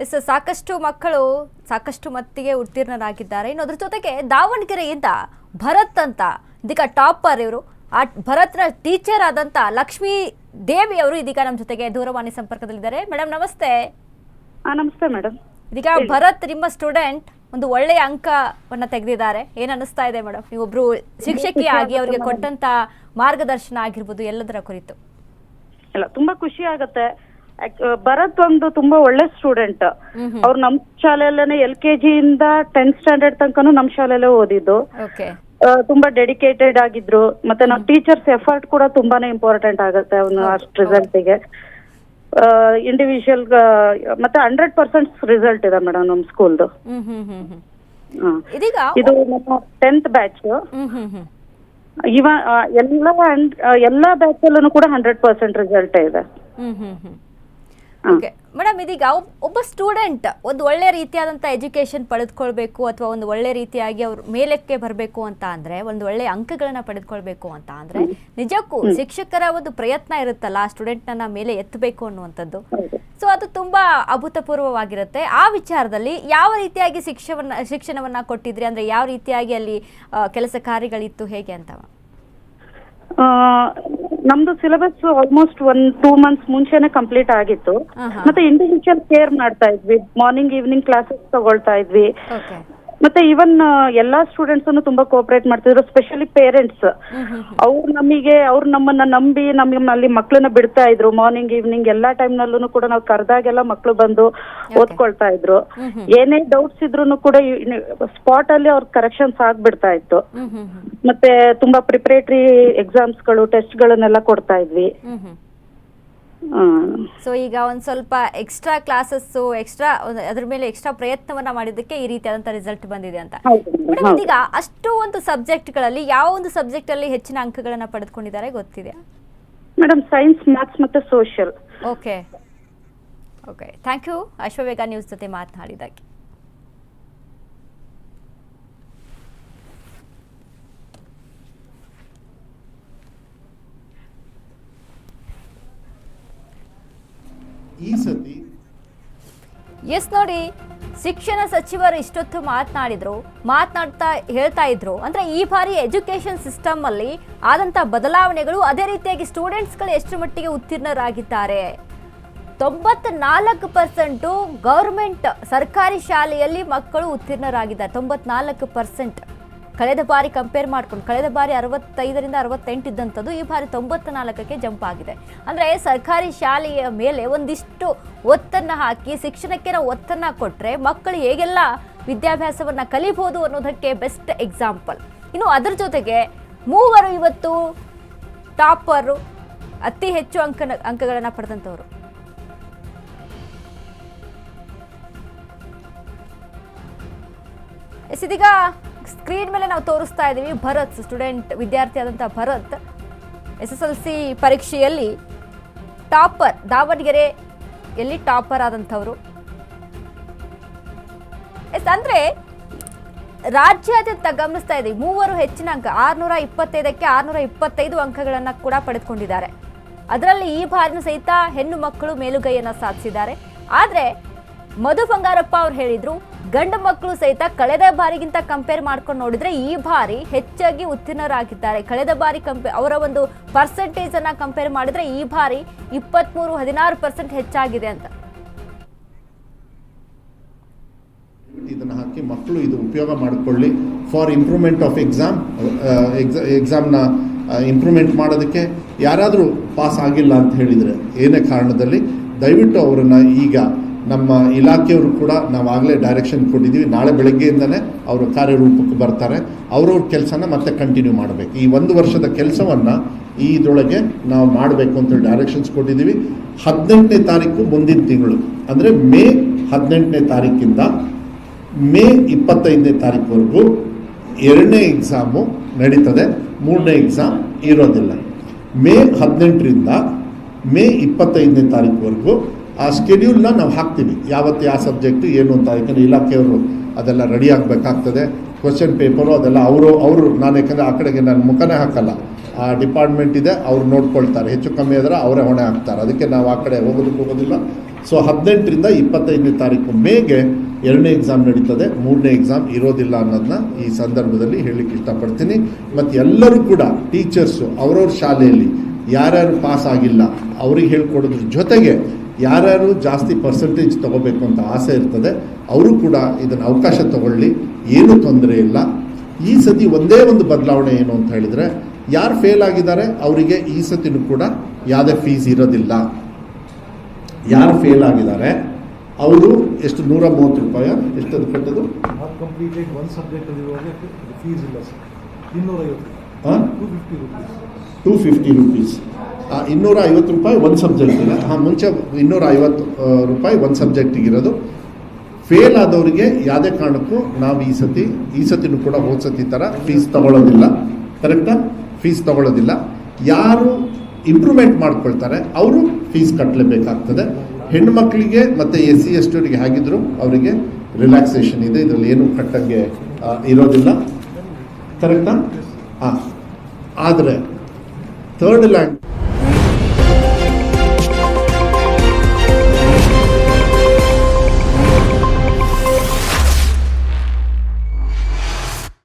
ಸಾಕಷ್ಟು ಮಕ್ಕಳು ಸಾಕಷ್ಟು ಮಟ್ಟಿಗೆ ಉತ್ತೀರ್ಣರಾಗಿದ್ದಾರೆ. ಇನ್ನು ಅದರ ಜೊತೆಗೆ ದಾವಣಗೆರೆಯಿಂದ ಭರತ್ ಅಂತ ಇದೀಗ ಟಾಪರ್ ಇವರು. ಆ ಭರತ್ನ ಟೀಚರ್ ಆದಂತ ಲಕ್ಷ್ಮೀ ದೇವಿ ಅವರು ಇದೀಗ ನಮ್ಮ ಜೊತೆಗೆ ದೂರವಾಣಿ ಸಂಪರ್ಕದಲ್ಲಿದ್ದಾರೆ. ಮೇಡಮ್ ನಮಸ್ತೆ. ನಮಸ್ತೆ ಮೇಡಮ್. ಇದೀಗ ಭರತ್ ನಿಮ್ಮ ಸ್ಟೂಡೆಂಟ್ ಒಂದು ಒಳ್ಳೆಯ ಅಂಕವನ್ನ ತೆಗೆದಿದ್ದಾರೆ. ಏನ್ ಅನಿಸ್ತಾ ಇದೆ ಮೇಡಮ್, ನೀವೊಬ್ರು ಶಿಕ್ಷಕಿಯಾಗಿ ಅವರಿಗೆ ಕೊಟ್ಟಂತ ಮಾರ್ಗದರ್ಶನ ಆಗಿರ್ಬೋದು ಎಲ್ಲದರ ಕುರಿತು? ಇಲ್ಲ, ತುಂಬಾ ಖುಷಿ ಆಗತ್ತೆ. ಭರತ್ ಒಂದು ತುಂಬಾ ಒಳ್ಳೆ ಸ್ಟೂಡೆಂಟ್. ಅವ್ರು ನಮ್ ಶಾಲೆಯಲ್ಲೇನೆ LKG ಇಂದ 10th ಸ್ಟ್ಯಾಂಡರ್ಡ್ ತನಕನೂ ನಮ್ ಶಾಲೆಯಲ್ಲೇ ಓದಿದ್ದು. ತುಂಬಾ ಡೆಡಿಕೇಟೆಡ್ ಆಗಿದ್ರು. ಮತ್ತೆ ನಾವು ಟೀಚರ್ಸ್ ಎಫರ್ಟ್ ಕೂಡ ತುಂಬಾನೇ ಇಂಪಾರ್ಟೆಂಟ್ ಆಗುತ್ತೆ ಅವನು ಅಷ್ಟು ರಿಸಲ್ಟಿಗೆ. ಇಂಡಿವಿಜುವಲ್ ಮತ್ತೆ 100% ರಿಸಲ್ಟ್ ಇದೆ ಮೇಡಮ್ ನಮ್ ಸ್ಕೂಲ್ದು. ಇದು ನಮ್ಮ 10th ಬ್ಯಾಚ್. ಎಲ್ಲಾ ಬ್ಯಾಚ್ ಅಲ್ಲೂ ಕೂಡ 100% ರಿಸಲ್ಟ್ ಇದೆ. ಮೇಡಮ್, ಇದೀಗ ಒಬ್ಬ ಸ್ಟೂಡೆಂಟ್ ಒಂದು ಒಳ್ಳೆ ರೀತಿಯಾದಂಥ ಎಜುಕೇಶನ್ ಪಡೆದುಕೊಳ್ಬೇಕು ಅಥವಾ ಒಂದು ಒಳ್ಳೆ ರೀತಿಯಾಗಿ ಅವ್ರ ಮೇಲಕ್ಕೆ ಬರಬೇಕು ಅಂತ ಅಂದ್ರೆ, ಒಂದು ಒಳ್ಳೆ ಅಂಕಗಳನ್ನ ಪಡೆದುಕೊಳ್ಬೇಕು ಅಂತ ಅಂದ್ರೆ ನಿಜಕ್ಕೂ ಶಿಕ್ಷಕರ ಒಂದು ಪ್ರಯತ್ನ ಇರುತ್ತಲ್ಲ ಆ ಸ್ಟೂಡೆಂಟ್ನ ಮೇಲೆ ಎತ್ತಬೇಕು ಅನ್ನುವಂಥದ್ದು. ಸೊ ಅದು ತುಂಬಾ ಅಭೂತಪೂರ್ವವಾಗಿರುತ್ತೆ. ಆ ವಿಚಾರದಲ್ಲಿ ಯಾವ ರೀತಿಯಾಗಿ ಶಿಕ್ಷಣವನ್ನ ಕೊಟ್ಟಿದ್ರಿ, ಅಂದ್ರೆ ಯಾವ ರೀತಿಯಾಗಿ ಅಲ್ಲಿ ಕೆಲಸ ಕಾರ್ಯಗಳಿತ್ತು, ಹೇಗೆ ಅಂತ? ನಮ್ದು ಸಿಲೆಬಸ್ ಆಲ್ಮೋಸ್ಟ್ 1-2 ಮಂತ್ಸ್ ಮುಂಚೆನೆ ಕಂಪ್ಲೀಟ್ ಆಗಿತ್ತು. ಮತ್ತೆ ಇಂಡಿವಿಜುವಲ್ ಕೇರ್ ಮಾಡ್ತಾ ಇದ್ವಿ. ಮಾರ್ನಿಂಗ್ ಈವ್ನಿಂಗ್ ಕ್ಲಾಸಸ್ ತಗೊಳ್ತಾ ಇದ್ವಿ. ಮತ್ತೆ ಈವನ್ ಎಲ್ಲಾ ಸ್ಟೂಡೆಂಟ್ಸ್ ತುಂಬಾ ಕೋಆಪರೇಟ್ ಮಾಡ್ತಿದ್ರು. ಸ್ಪೆಷಲಿ ಪೇರೆಂಟ್ಸ್, ಅವ್ರು ನಮ್ಮನ್ನ ನಂಬಿ ನಮ್ಮಲ್ಲಿ ಮಕ್ಕಳನ್ನ ಬಿಡ್ತಾ ಇದ್ರು. ಮಾರ್ನಿಂಗ್ ಈವ್ನಿಂಗ್ ಎಲ್ಲಾ ಟೈಮ್ ನಲ್ಲೂ ಕೂಡ ನಾವು ಕರೆದಾಗೆಲ್ಲ ಮಕ್ಕಳು ಬಂದು ಓದ್ಕೊಳ್ತಾ ಇದ್ರು. ಏನೇ ಡೌಟ್ಸ್ ಇದ್ರು ಕೂಡ ಸ್ಪಾಟ್ ಅಲ್ಲಿ ಅವ್ರ ಕರೆಕ್ಷನ್ಸ್ ಆಗ್ಬಿಡ್ತಾ ಇತ್ತು. ಮತ್ತೆ ತುಂಬಾ ಪ್ರಿಪರೇಟರಿ ಎಕ್ಸಾಮ್ಸ್ ಗಳು, ಟೆಸ್ಟ್ ಗಳನ್ನೆಲ್ಲ ಕೊಡ್ತಾ ಇದ್ವಿ. ಸೊ ಈಗ ಒಂದ್ ಸ್ವಲ್ಪ ಎಕ್ಸ್ಟ್ರಾ ಕ್ಲಾಸಸ್, ಎಕ್ಸ್ಟ್ರಾ ಅದ್ರ ಮೇಲೆ ಎಕ್ಸ್ಟ್ರಾ ಪ್ರಯತ್ನವನ್ನ ಮಾಡಿದ್ದಕ್ಕೆ ಈ ರೀತಿಯಾದಂತ ರಿಸಲ್ಟ್ ಬಂದಿದೆ ಅಂತ. ಮೇಡಮ್, ಈಗ ಅಷ್ಟು ಒಂದು ಸಬ್ಜೆಕ್ಟ್ ಗಳಲ್ಲಿ ಯಾವ ಒಂದು ಸಬ್ಜೆಕ್ಟ್ ಅಲ್ಲಿ ಹೆಚ್ಚಿನ ಅಂಕಗಳನ್ನ ಪಡೆದುಕೊಂಡಿದ್ದಾರೆ ಗೊತ್ತಿದೆಯಾ? ಮೇಡಮ್, ಸೈನ್ಸ್, ಮ್ಯಾಥ್ಸ್ ಮತ್ತೆ social. Okay, thank you Ashwavega news ಜೊತೆ ಮಾತನಾಡಿದ್ದಕ್ಕೆ. ಈ ಸತಿ ಎಸ್ ನೋಡಿ, ಶಿಕ್ಷಣ ಸಚಿವರು ಇಷ್ಟೊತ್ತು ಹೇಳ್ತಾ ಇದ್ರು ಅಂದ್ರೆ ಈ ಬಾರಿ ಎಜುಕೇಶನ್ ಸಿಸ್ಟಮ್ ಅಲ್ಲಿ ಆದಂತ ಬದಲಾವಣೆಗಳು, ಅದೇ ರೀತಿಯಾಗಿ ಸ್ಟೂಡೆಂಟ್ಸ್ಗಳು ಎಷ್ಟು ಮಟ್ಟಿಗೆ ಉತ್ತೀರ್ಣರಾಗಿದ್ದಾರೆ. 94% ಗೌರ್ಮೆಂಟ್ ಸರ್ಕಾರಿ ಶಾಲೆಯಲ್ಲಿ ಮಕ್ಕಳು ಉತ್ತೀರ್ಣರಾಗಿದ್ದಾರೆ. 94%. ಕಳೆದ ಬಾರಿ ಕಂಪೇರ್ ಮಾಡ್ಕೊಂಡು, ಕಳೆದ ಬಾರಿ 65ರಿಂದ 68 ಇದ್ದಂಥದ್ದು ಈ ಬಾರಿ 94ಕ್ಕೆ ಜಂಪ್ ಆಗಿದೆ. ಅಂದರೆ ಸರ್ಕಾರಿ ಶಾಲೆಯ ಮೇಲೆ ಒಂದಿಷ್ಟು ಒತ್ತನ್ನು ಹಾಕಿ ಶಿಕ್ಷಣಕ್ಕೆ ನಾವು ಒತ್ತನ್ನು ಕೊಟ್ಟರೆ ಮಕ್ಕಳು ಹೇಗೆಲ್ಲ ವಿದ್ಯಾಭ್ಯಾಸವನ್ನು ಕಲಿಬಹುದು ಅನ್ನೋದಕ್ಕೆ ಬೆಸ್ಟ್ ಎಕ್ಸಾಂಪಲ್. ಇನ್ನು ಅದರ ಜೊತೆಗೆ ಮೂವರು ಇವತ್ತು ಟಾಪರು, ಅತಿ ಹೆಚ್ಚು ಅಂಕಗಳನ್ನು ಪಡೆದಂಥವ್ರು. ಇದೀಗ ಸ್ಕ್ರೀನ್ ಮೇಲೆ ನಾವು ತೋರಿಸ್ತಾ ಇದ್ದೀವಿ ಭರತ್, ಸ್ಟೂಡೆಂಟ್, ವಿದ್ಯಾರ್ಥಿ ಆದಂಥ ಭರತ್ SSLC ಪರೀಕ್ಷೆಯಲ್ಲಿ ಟಾಪರ್, ದಾವಣಗೆರೆಯಲ್ಲಿ ಟಾಪರ್ ಆದಂಥವ್ರು. ಅಂದ್ರೆ ರಾಜ್ಯಾದ್ಯಂತ ಗಮನಿಸ್ತಾ ಇದ್ದೀವಿ ಮೂವರು ಹೆಚ್ಚಿನ ಅಂಕ, 625ಕ್ಕೆ 625 ಅಂಕಗಳನ್ನು ಕೂಡ ಪಡೆದುಕೊಂಡಿದ್ದಾರೆ. ಅದರಲ್ಲಿ ಈ ಬಾರಿನೂ ಸಹಿತ ಹೆಣ್ಣು ಮಕ್ಕಳು ಮೇಲುಗೈಯನ್ನು ಸಾಧಿಸಿದ್ದಾರೆ. ಆದರೆ ಮಧು ಬಂಗಾರಪ್ಪ ಅವ್ರು ಹೇಳಿದ್ರು, ಗಂಡು ಮಕ್ಕಳು ಸಹಿತ ಕಳೆದ ಬಾರಿಗಿಂತ ಕಂಪೇರ್ ಮಾಡ್ಕೊಂಡು ನೋಡಿದ್ರೆ ಈ ಬಾರಿ ಹೆಚ್ಚಾಗಿ ಉತ್ತೀರ್ಣರಾಗಿದ್ದಾರೆ. ಕಳೆದ ಬಾರಿ ಅವರ ಒಂದು ಪರ್ಸೆಂಟೇಜ್ ಅನ್ನ ಕಂಪೇರ್ ಮಾಡಿದ್ರೆ ಈ ಬಾರಿ 16% ಹೆಚ್ಚಾಗಿದೆ ಅಂತ. ಇದನ್ನ ಹಾಕಿ ಮಕ್ಕಳು ಇದು ಉಪಯೋಗ ಮಾಡಿಕೊಳ್ಳಿ ಫಾರ್ ಇಂಪ್ರೂವ್ಮೆಂಟ್ ಆಫ್ ಎಕ್ಸಾಮ್ನ ಇಂಪ್ರೂವ್ಮೆಂಟ್ ಮಾಡೋದಕ್ಕೆ. ಯಾರಾದರೂ ಪಾಸ್ ಆಗಿಲ್ಲ ಅಂತ ಹೇಳಿದರೆ ಏನೇ ಕಾರಣದಲ್ಲಿ ದಯವಿಟ್ಟು ಅವರನ್ನು ಈಗ ನಮ್ಮ ಇಲಾಖೆಯವರು ಕೂಡ ನಾವಾಗಲೇ ಡೈರೆಕ್ಷನ್ ಕೊಟ್ಟಿದ್ದೀವಿ. ನಾಳೆ ಬೆಳಗ್ಗೆಯಿಂದನೇ ಅವರು ಕಾರ್ಯರೂಪಕ್ಕೆ ಬರ್ತಾರೆ. ಅವ್ರವ್ರ ಕೆಲಸನ ಮತ್ತೆ ಕಂಟಿನ್ಯೂ ಮಾಡಬೇಕು. ಈ 1 ವರ್ಷದ ಕೆಲಸವನ್ನು ಇದರೊಳಗೆ ನಾವು ಮಾಡಬೇಕು ಅಂತ ಡೈರೆಕ್ಷನ್ಸ್ ಕೊಟ್ಟಿದ್ದೀವಿ. 18ನೇ ತಾರೀಕು ಮುಂದಿನ ತಿಂಗಳು, ಅಂದರೆ ಮೇ 18ನೇ ತಾರೀಕಿಂದ ಮೇ 25ನೇ ತಾರೀಕುವರೆಗೂ 2ನೇ ಎಕ್ಸಾಮು ನಡೀತದೆ. 3ನೇ ಎಕ್ಸಾಮ್ ಇರೋದಿಲ್ಲ. ಮೇ 18ರಿಂದ ಮೇ 25ನೇ ತಾರೀಕುವರೆಗೂ ಆ ಸ್ಕೆಡ್ಯೂಲ್ನ ನಾವು ಹಾಕ್ತೀವಿ. ಯಾವತ್ತು ಯಾವ ಸಬ್ಜೆಕ್ಟು ಏನು ಅಂತ. ಯಾಕಂದರೆ ಇಲಾಖೆಯವರು ಅದೆಲ್ಲ ರೆಡಿ ಆಗಬೇಕಾಗ್ತದೆ. ಕ್ವಶನ್ ಪೇಪರು ಅದೆಲ್ಲ ಅವರು ನಾನು ಯಾಕಂದರೆ ಆ ಕಡೆಗೆ ನಾನು ಮುಖನೇ ಹಾಕಲ್ಲ. ಆ ಡಿಪಾರ್ಟ್ಮೆಂಟ್ ಇದೆ, ಅವ್ರು ನೋಡ್ಕೊಳ್ತಾರೆ. ಹೆಚ್ಚು ಕಮ್ಮಿ ಆದರೆ ಅವರೇ ಹೊಣೆ ಹಾಕ್ತಾರೆ. ಅದಕ್ಕೆ ನಾವು ಆ ಕಡೆ ಹೋಗೋದಿಲ್ಲ. ಸೊ 18ರಿಂದ 25ನೇ ತಾರೀಕು ಮೇಗೆ 2ನೇ ಎಕ್ಸಾಮ್ ನಡೀತದೆ, 3ನೇ ಎಕ್ಸಾಮ್ ಇರೋದಿಲ್ಲ ಅನ್ನೋದನ್ನ ಈ ಸಂದರ್ಭದಲ್ಲಿ ಹೇಳಲಿಕ್ಕೆ ಇಷ್ಟಪಡ್ತೀನಿ. ಮತ್ತು ಎಲ್ಲರೂ ಕೂಡ ಟೀಚರ್ಸು ಅವ್ರವ್ರ ಶಾಲೆಯಲ್ಲಿ ಯಾರ್ಯಾರು ಪಾಸ್ ಆಗಿಲ್ಲ ಅವ್ರಿಗೆ ಹೇಳ್ಕೊಡೋದ್ರ ಜೊತೆಗೆ ಯಾರ್ಯಾರು ಜಾಸ್ತಿ ಪರ್ಸೆಂಟೇಜ್ ತೊಗೋಬೇಕು ಅಂತ ಆಸೆ ಇರ್ತದೆ ಅವರು ಕೂಡ ಇದನ್ನು ಅವಕಾಶ ತಗೊಳ್ಳಿ, ಏನೂ ತೊಂದರೆ ಇಲ್ಲ. ಈ ಸತಿ ಒಂದೇ ಒಂದು ಬದಲಾವಣೆ ಏನು ಅಂತ ಹೇಳಿದರೆ, ಯಾರು ಫೇಲ್ ಆಗಿದ್ದಾರೆ ಅವರಿಗೆ ಈ ಸತಿನೂ ಕೂಡ ಯಾವುದೇ ಫೀಸ್ ಇರೋದಿಲ್ಲ. ಯಾರು ಫೇಲ್ ಆಗಿದ್ದಾರೆ ಅವರು ಎಷ್ಟು 130 ರೂಪಾಯಿ ಎಷ್ಟದು ಕಟ್ಟೋದು? ಕಂಪ್ಲೀಟೆಡ್ ಒಂದು ಸಬ್ಜೆಕ್ಟ್ ಫೀಸ್ ಇಲ್ಲ ಸರ್, 250 ರೂಪೀಸ್. 250 ರೂಪಾಯಿ ಒಂದು ಸಬ್ಜೆಕ್ಟಿಗೆ. ಮುಂಚೆ 250 ರೂಪಾಯಿ ಒಂದು ಸಬ್ಜೆಕ್ಟಿಗಿರೋದು. ಫೇಲ್ ಆದವರಿಗೆ ಯಾವುದೇ ಕಾರಣಕ್ಕೂ ನಾವು ಈ ಸತಿನೂ ಕೂಡ ಹೋದ ಸತಿ ಥರ ಫೀಸ್ ತಗೊಳ್ಳೋದಿಲ್ಲ. ಕರೆಕ್ಟಾ? ಫೀಸ್ ತಗೊಳ್ಳೋದಿಲ್ಲ. ಯಾರು ಇಂಪ್ರೂವ್ಮೆಂಟ್ ಮಾಡ್ಕೊಳ್ತಾರೆ ಅವರು ಫೀಸ್ ಕಟ್ಟಲೇಬೇಕಾಗ್ತದೆ. ಹೆಣ್ಣುಮಕ್ಕಳಿಗೆ ಮತ್ತು SC ST ಹೇಗಿದ್ರು ಅವರಿಗೆ ರಿಲ್ಯಾಕ್ಸೇಷನ್ ಇದೆ, ಇದರಲ್ಲಿ ಏನು ಕಟ್ಟಂಗೆ ಇರೋದಿಲ್ಲ. ಕರೆಕ್ಟಾ? ಆದರೆ ಥರ್ಡ್ ಲ್ಯಾಂಗ್ವೇಜ್